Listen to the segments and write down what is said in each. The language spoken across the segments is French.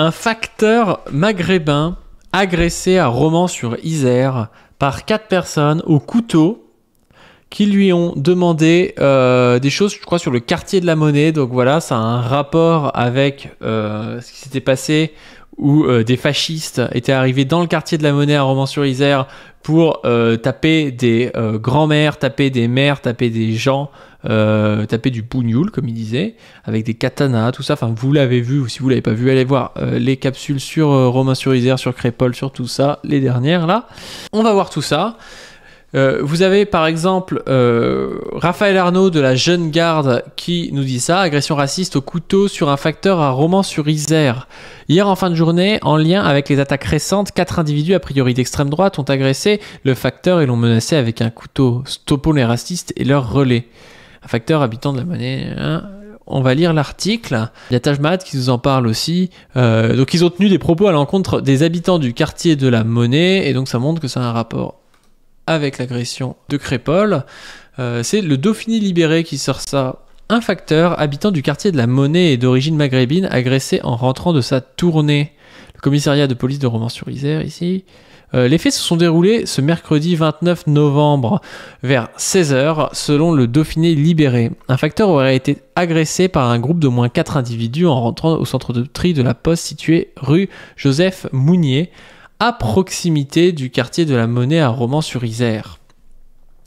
Un facteur maghrébin agressé à Romans-sur-Isère par 4 personnes au couteau qui lui ont demandé des choses, je crois, sur le quartier de la Monnaie. Donc voilà, ça a un rapport avec ce qui s'était passé où des fascistes étaient arrivés dans le quartier de la Monnaie à Romans-sur-Isère pour taper des grands-mères, taper des mères, taper des gens, taper du bougnoul, comme il disait, avec des katanas, tout ça. Enfin, vous l'avez vu, ou si vous l'avez pas vu, allez voir les capsules sur Romans-sur-Isère, sur Crépol, sur tout ça, les dernières là. On va voir tout ça. Vous avez par exemple Raphaël Arnaud de la Jeune Garde qui nous dit ça: agression raciste au couteau sur un facteur à Romans-sur-Isère. Hier en fin de journée, en lien avec les attaques récentes, 4 individus a priori d'extrême droite ont agressé le facteur et l'ont menacé avec un couteau. Stoppons les racistes et leurs relais. Un facteur habitant de la Monnaie. On va lire l'article. Il y a Tajmat qui nous en parle aussi. Donc ils ont tenu des propos à l'encontre des habitants du quartier de la Monnaie et donc ça montre que ça a un rapport avec l'agression de Crépol. C'est le Dauphiné Libéré qui sort ça. Un facteur habitant du quartier de la Monnaie et d'origine maghrébine agressé en rentrant de sa tournée. Le commissariat de police de Romans-sur-Isère ici. Les faits se sont déroulés ce mercredi 29 novembre vers 16h selon le Dauphiné Libéré. Un facteur aurait été agressé par un groupe d'au moins 4 individus en rentrant au centre de tri de la Poste situé rue Joseph Mounier, à proximité du quartier de la Monnaie à Romans-sur-Isère.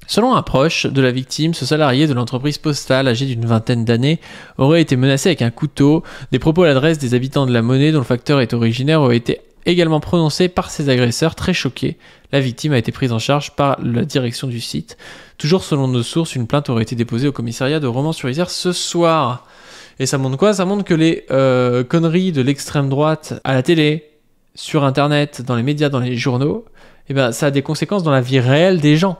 Selon un proche de la victime, ce salarié de l'entreprise postale, âgé d'une vingtaine d'années, aurait été menacé avec un couteau. Des propos à l'adresse des habitants de la Monnaie, dont le facteur est originaire, auraient été également prononcés par ses agresseurs. Très choqués, la victime a été prise en charge par la direction du site. Toujours selon nos sources, une plainte aurait été déposée au commissariat de Romans-sur-Isère ce soir. Et ça montre quoi? Ça montre que les conneries de l'extrême droite à la télé, sur internet, dans les médias, dans les journaux, eh ben, ça a des conséquences dans la vie réelle des gens.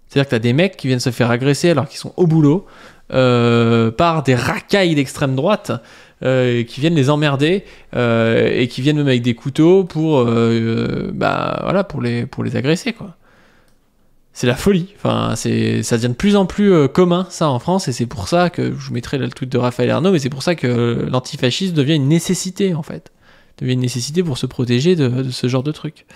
C'est-à-dire que t'as des mecs qui viennent se faire agresser alors qu'ils sont au boulot par des racailles d'extrême droite qui viennent les emmerder et qui viennent même avec des couteaux pour les agresser, quoi. C'est la folie. Enfin, ça devient de plus en plus commun, ça, en France, et c'est pour ça que je vous mettrai là le tweet de Raphaël Arnaud, mais c'est pour ça que l'antifascisme devient une nécessité, en fait. Devient une nécessité pour se protéger de ce genre de trucs.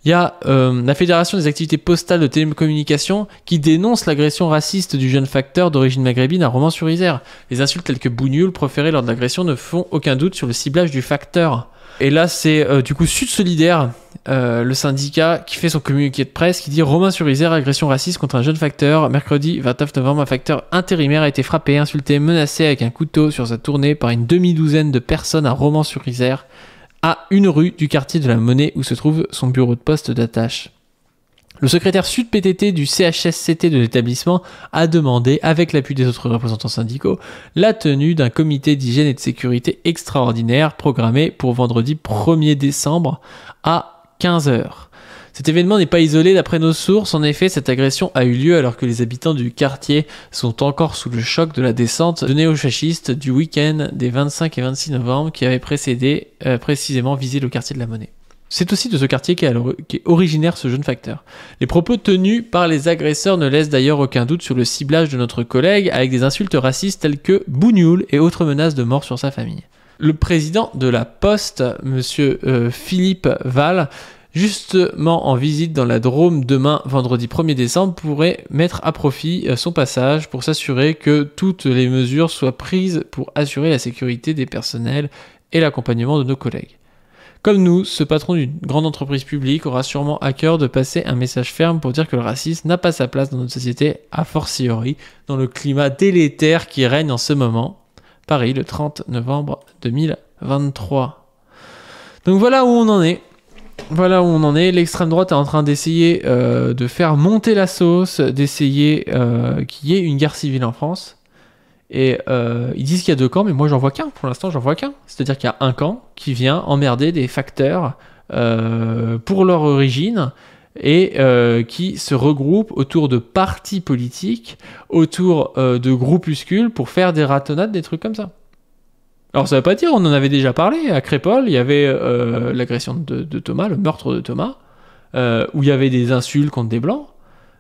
Il y a la Fédération des activités postales de télécommunications qui dénonce l'agression raciste du jeune facteur d'origine maghrébine à Romans-sur-Isère. Les insultes telles que bougnoul proférées lors de l'agression ne font aucun doute sur le ciblage du facteur. Et là, c'est du coup Sud Solidaire, le syndicat, qui fait son communiqué de presse, qui dit: Romans-sur-Isère, agression raciste contre un jeune facteur. Mercredi 29 novembre, un facteur intérimaire a été frappé, insulté, menacé avec un couteau sur sa tournée par une demi-douzaine de personnes à Romans-sur-Isère, à une rue du quartier de la Monnaie où se trouve son bureau de poste d'attache. Le secrétaire Sud PTT du CHSCT de l'établissement a demandé, avec l'appui des autres représentants syndicaux, la tenue d'un comité d'hygiène et de sécurité extraordinaire programmé pour vendredi 1er décembre à 15h. Cet événement n'est pas isolé d'après nos sources. En effet, cette agression a eu lieu alors que les habitants du quartier sont encore sous le choc de la descente de néofascistes du week-end des 25 et 26 novembre qui avait précisément visé le quartier de la Monnaie. C'est aussi de ce quartier qui est originaire ce jeune facteur. Les propos tenus par les agresseurs ne laissent d'ailleurs aucun doute sur le ciblage de notre collègue, avec des insultes racistes telles que bougnoul et autres menaces de mort sur sa famille. Le président de la Poste, monsieur Philippe Val, justement en visite dans la Drôme demain, vendredi 1er décembre, pourrait mettre à profit son passage pour s'assurer que toutes les mesures soient prises pour assurer la sécurité des personnels et l'accompagnement de nos collègues. Comme nous, ce patron d'une grande entreprise publique aura sûrement à cœur de passer un message ferme pour dire que le racisme n'a pas sa place dans notre société, a fortiori dans le climat délétère qui règne en ce moment. Paris, le 30 novembre 2023. Donc voilà où on en est. Voilà où on en est. L'extrême droite est en train d'essayer de faire monter la sauce, d'essayer qu'il y ait une guerre civile en France. Et ils disent qu'il y a 2 camps, mais moi j'en vois qu'un. Pour l'instant, j'en vois qu'un. C'est-à-dire qu'il y a un camp qui vient emmerder des facteurs pour leur origine et qui se regroupe autour de partis politiques, autour de groupuscules pour faire des ratonnades, des trucs comme ça. Alors ça veut pas dire, on en avait déjà parlé, à Crépol, il y avait l'agression de Thomas, le meurtre de Thomas, où il y avait des insultes contre des blancs,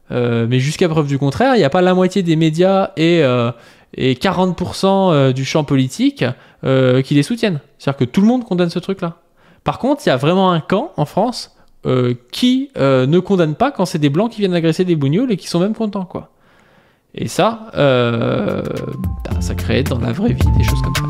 mais jusqu'à preuve du contraire, il n'y a pas la moitié des médias et et 40% du champ politique qui les soutiennent. C'est-à-dire que tout le monde condamne ce truc-là. Par contre, il y a vraiment un camp en France qui ne condamne pas quand c'est des blancs qui viennent agresser des bougnoules et qui sont même contents, quoi. Et ça, ça crée dans la vraie vie des choses comme ça.